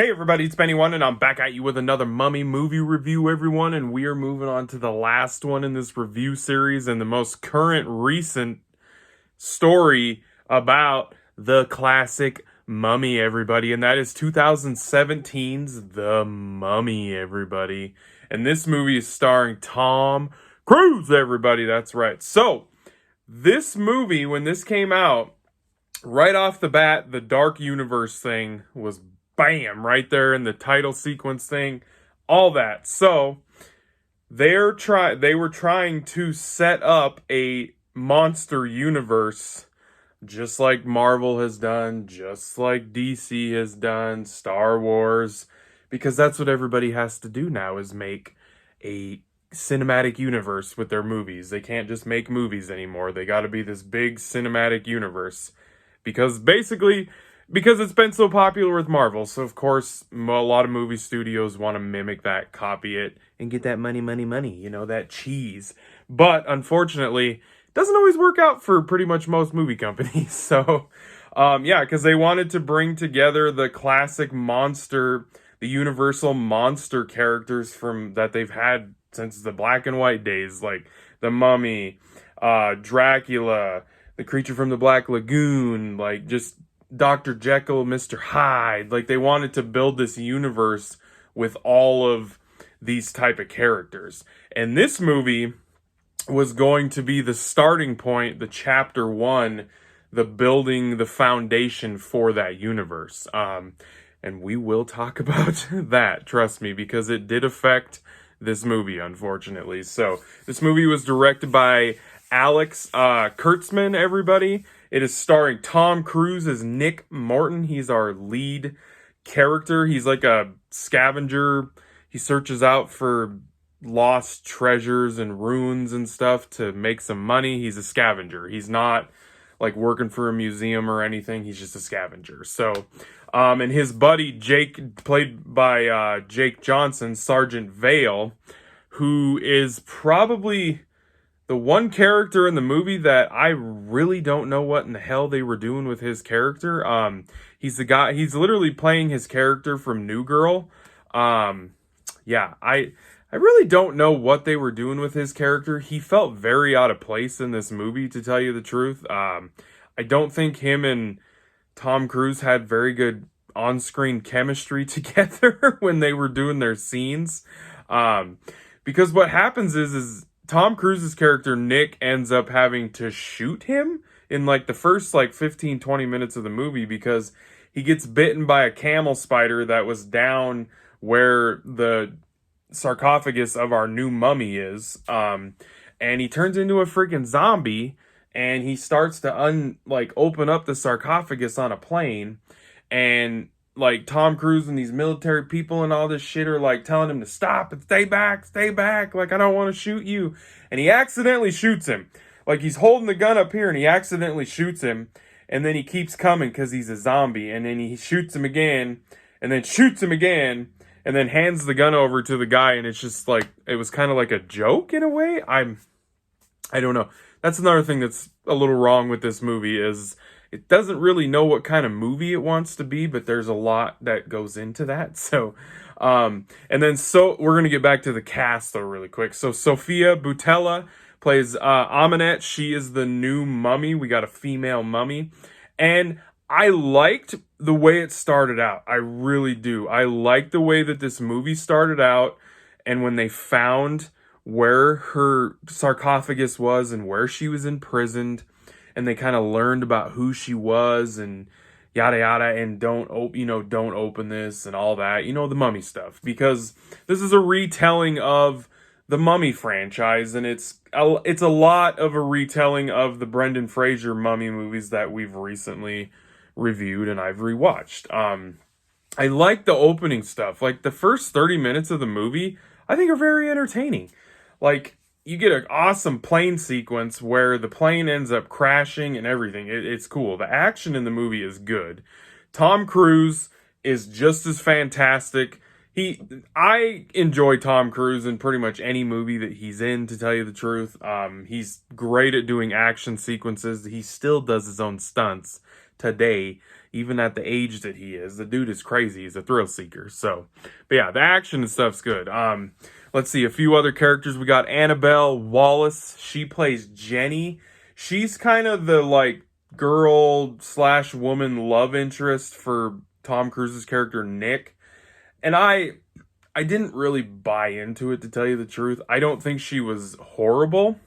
Hey everybody, it's Benny One, and I'm back at you with another Mummy movie review, everyone, and we are moving on to the last one in this review series and the most current recent story about the classic Mummy, everybody, and that is 2017's The Mummy, everybody. And this movie is starring Tom Cruise, everybody, that's right. So, this movie, when this came out, right off the bat, the Dark Universe thing was bam right there in the title sequence thing, all that. So they were trying to set up a monster universe just like Marvel has done, just like DC has done, Star Wars, because that's what everybody has to do now is make a cinematic universe with their movies. They can't just make movies anymore. They got to be this big cinematic universe because because it's been so popular with Marvel. So of course, a lot of movie studios want to mimic that, copy it, and get that money, money, money, that cheese. But unfortunately, doesn't always work out for pretty much most movie companies. So, yeah, because they wanted to bring together the classic monster, the universal monster characters from that they've had since the black and white days, like the Mummy, Dracula, the Creature from the Black Lagoon, like just Dr. Jekyll, Mr. Hyde. Like they wanted to build this universe with all of these type of characters. And this movie was going to be the starting point, the chapter one, the building the foundation for that universe. And we will talk about that, trust me, because it did affect this movie, unfortunately. So this movie was directed by Alex Kurtzman, everybody. It is starring Tom Cruise as Nick Morton. He's our lead character. He's like a scavenger. He searches out for lost treasures and ruins and stuff to make some money. He's a scavenger. He's not like working for a museum or anything. He's just a scavenger. So, and his buddy Jake, played by Jake Johnson, Sergeant Vale, who is probably the one character in the movie that I really don't know what in the hell they were doing with his character. He's the guy, he's literally playing his character from New Girl. Yeah, I really don't know what they were doing with his character. He felt very out of place in this movie, to tell you the truth. I don't think him and Tom Cruise had very good on-screen chemistry together when they were doing their scenes. Because what happens is Tom Cruise's character, Nick, ends up having to shoot him in like the first like 15-20 minutes of the movie because he gets bitten by a camel spider that was down where the sarcophagus of our new mummy is. And he turns into a freaking zombie and he starts to open up the sarcophagus on a plane, and like Tom Cruise and these military people and all this shit are like telling him to stop and stay back, like I don't want to shoot you. And he accidentally shoots him. Like he's holding the gun up here and he accidentally shoots him, and then he keeps coming because he's a zombie, and then he shoots him again and then shoots him again and then hands the gun over to the guy, and it's just like it was kind of like a joke in a way. I don't know. That's another thing that's a little wrong with this movie is it doesn't really know what kind of movie it wants to be, but there's a lot that goes into that. So, and then we're gonna get back to the cast though really quick. So Sofia Boutella plays Amunet. She is the new mummy. We got a female mummy, and I liked the way it started out. I really do. I like the way that this movie started out, and when they found where her sarcophagus was and where she was imprisoned, and they kind of learned about who she was and yada yada, and don't open this and all that, the Mummy stuff, because this is a retelling of the Mummy franchise, and it's a lot of a retelling of the Brendan Fraser Mummy movies that we've recently reviewed and I've rewatched. I like the opening stuff. Like the first 30 minutes of the movie, I think are very entertaining. Like you get an awesome plane sequence where the plane ends up crashing and everything. It's cool. The action in the movie is good. Tom Cruise is just as fantastic. I enjoy Tom Cruise in pretty much any movie that he's in, to tell you the truth. He's great at doing action sequences. He still does his own stunts today, even at the age that he is. The dude is crazy. He's a thrill seeker. So, but yeah, the action and stuff's good. Let's see a few other characters. We got Annabelle Wallace. She plays Jenny. She's kind of the like girl / woman love interest for Tom Cruise's character Nick. And I didn't really buy into it, to tell you the truth. I don't think she was horrible.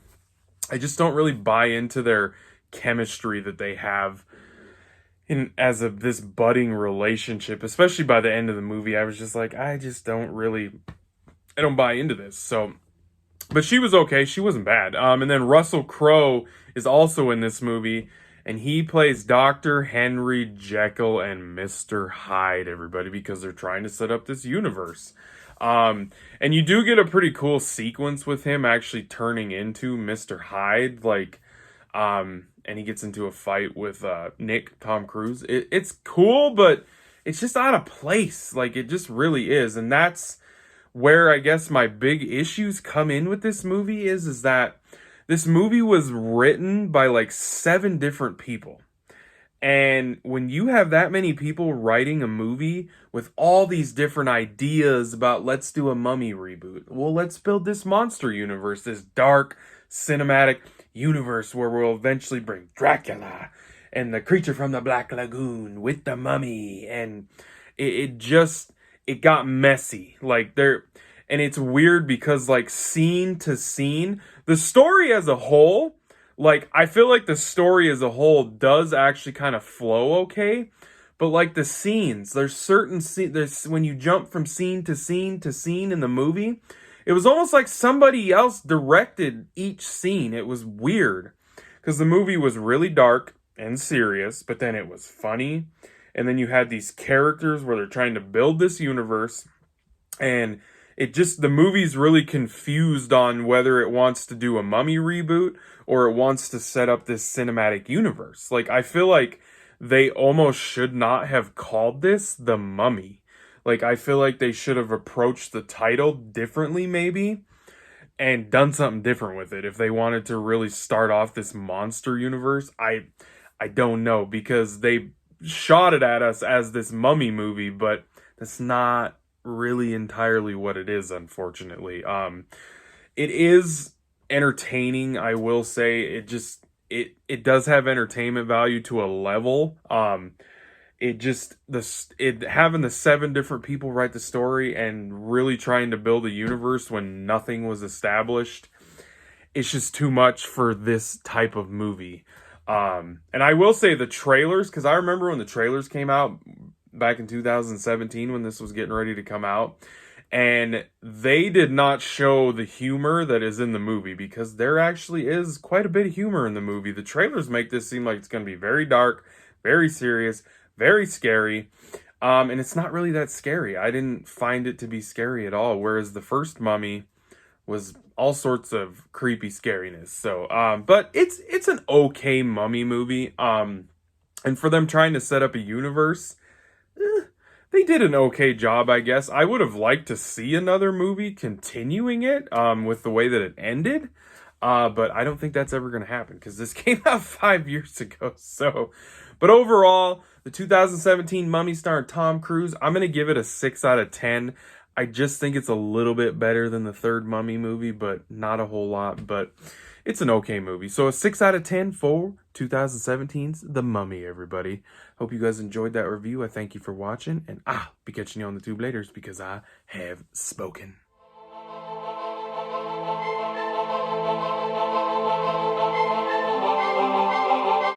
I just don't really buy into their chemistry that they have as of this budding relationship, especially by the end of the movie. I was just like, I don't buy into this. So, but she was okay. She wasn't bad. And then Russell Crowe is also in this movie, and he plays Dr. Henry Jekyll and Mr. Hyde, everybody, because they're trying to set up this universe. And you do get a pretty cool sequence with him actually turning into Mr. Hyde, like, and he gets into a fight with Nick, Tom Cruise. It's cool, but it's just out of place. Like, it just really is. And that's where I guess my big issues come in with this movie is that this movie was written by like 7 different people. And when you have that many people writing a movie with all these different ideas about let's do a Mummy reboot. Well, let's build this monster universe, this dark cinematic universe where we'll eventually bring Dracula and the creature from the Black Lagoon with the mummy. And it got messy. Like and it's weird because like scene to scene, the story as a whole, like, I feel like the story as a whole does actually kind of flow okay, but like the scenes, there's certain scenes, when you jump from scene to scene to scene in the movie, it was almost like somebody else directed each scene. It was weird because the movie was really dark and serious, but then it was funny. And then you had these characters where they're trying to build this universe, and the movie's really confused on whether it wants to do a Mummy reboot or it wants to set up this cinematic universe. Like, I feel like they almost should not have called this The Mummy. Like, I feel like they should have approached the title differently, maybe, and done something different with it if they wanted to really start off this monster universe. I don't know, because they shot it at us as this Mummy movie, but that's not really entirely what it is, unfortunately. It is entertaining, I will say. It does have entertainment value to a level. Having the 7 different people write the story and really trying to build a universe when nothing was established, it's just too much for this type of movie. And I will say the trailers, because I remember when the trailers came out back in 2017 when this was getting ready to come out, and they did not show the humor that is in the movie, because there actually is quite a bit of humor in the movie. The trailers make this seem like it's going to be very dark, very serious, very scary, and it's not really that scary. I didn't find it to be scary at all, whereas the first Mummy was all sorts of creepy scariness. So, but it's an okay Mummy movie, and for them trying to set up a universe, they did an okay job, I guess. I would have liked to see another movie continuing it, with the way that it ended. But I don't think that's ever going to happen, because this came out 5 years ago. So, but overall, the 2017 Mummy starring Tom Cruise, I'm going to give it a 6 out of 10. I just think it's a little bit better than the third Mummy movie, but not a whole lot. But it's an okay movie. So a 6 out of 10 for 2017's The Mummy, everybody. Hope you guys enjoyed that review. I thank you for watching, and I'll be catching you on the tube later, because I have spoken.